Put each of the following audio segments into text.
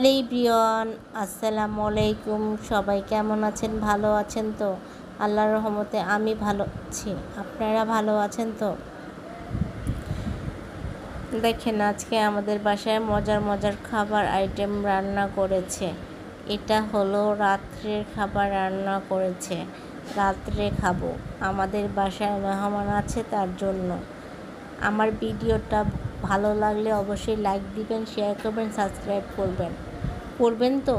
Hello everyone, আসসালামু আলাইকুম। সবাই কেমন আছেন? ভালো আছেন তো? আল্লাহর রহমতে আমি ভালো আছি। আপনারা ভালো আছেন তো? দেখেন, আজকে আমাদের বাসায় মজার মজার খাবার আইটেম রান্না করেছে। এটা হলো রাত্রের খাবার রান্না করেছে, রাত্রে খাবো। আমাদের বাসায় মেহমান আছে, তার জন্য। আমার ভিডিওটা ভালো লাগলে অবশ্যই লাইক দিবেন, শেয়ার করবেন, সাবস্ক্রাইব করবেন তো?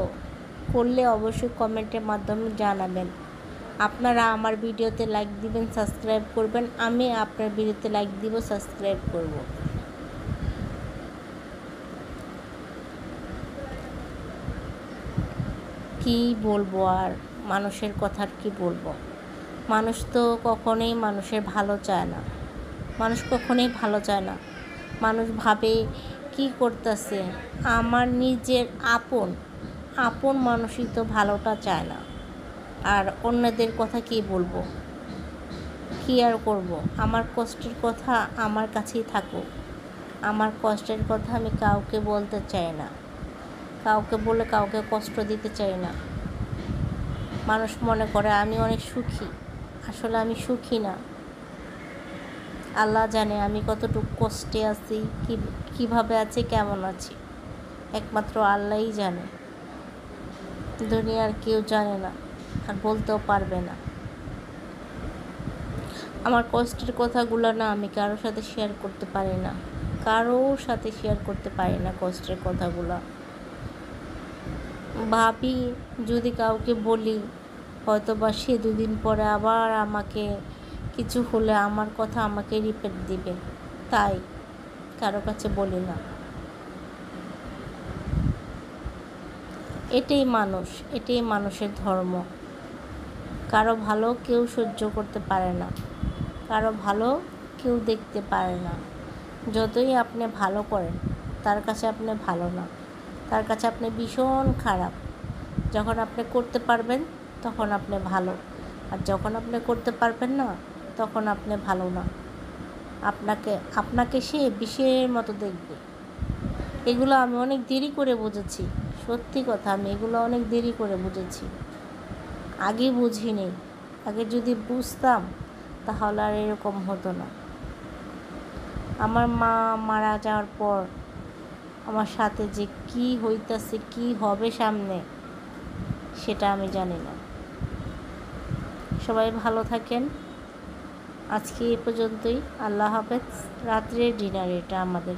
করলে অবশ্যই কমেন্টের মাধ্যমে জানাবেন। আপনারা আমার ভিডিওতে লাইক দিবেন, সাবস্ক্রাইব করবেন, আমি আপনার ভিডিওতে লাইক দিব, সাবস্ক্রাইব করব। কি বলবো আর, মানুষের কথা আর কি বলবো? মানুষ তো কখনোই মানুষের ভালো চায় না। মানুষ কখনোই ভালো চায় না। মানুষ ভাবে কি করতেছে, আমার নিজের আপন মানুষই তো ভালোটা চায় না। আর অন্যদের কথা কি বলবো, কি আর করব? আমার কষ্টের কথা আমার কাছেই থাকুক। আমার কষ্টের কথা আমি কাউকে বলতে চাই না, কাউকে বলে কাউকে কষ্ট দিতে চাই না। মানুষ মনে করে আমি অনেক সুখী, আসলে আমি সুখী না। আল্লাহ জানে আমি কতটুকু কষ্টে আছি, কীভাবে আছি, কেমন আছি, একমাত্র আল্লাহই জানে। দুনিয়ার কেউ জানে না, আর বলতেও পারবে না। আমার কষ্টের কথাগুলো না আমি কারোর সাথে শেয়ার করতে পারি না, কষ্টের কথাগুলো। ভাবি যদি কাউকে বলি, হয়তো বা সে দুদিন পরে আবার আমাকে কিছু হলে আমার কথা আমাকে রিপিট দিবে, তাই কারো কাছে বলি না। এটাই মানুষের ধর্ম। কারো ভালো কেউ সহ্য করতে পারে না, কারো ভালো কেউ দেখতে পারে না। যতই আপনি ভালো করেন, তার কাছে আপনি ভালো না, তার কাছে আপনি ভীষণ খারাপ। যখন আপনি করতে পারবেন তখন আপনি ভালো, আর যখন আপনি করতে পারবেন না তখন আপনি ভালো না। আপনাকে সে বিষের মতো দেখবে। এগুলো আমি অনেক দেরি করে বুঝেছি, সত্যি কথা, আমি এগুলো অনেক দেরি করে বুঝেছি। আগে বুঝিনি। আগে যদি বুঝতাম তাহলে আর এরকম হতো না। আমার মা মারা যাওয়ার পর আমার সাথে যে কি হইতাছে, কি হবে সামনে, সেটা আমি জানি না। সবাই ভালো থাকেন। আজকে এ পর্যন্তই। আল্লাহ হাফেজ। রাত্রের ডিনার এটা আমাদের।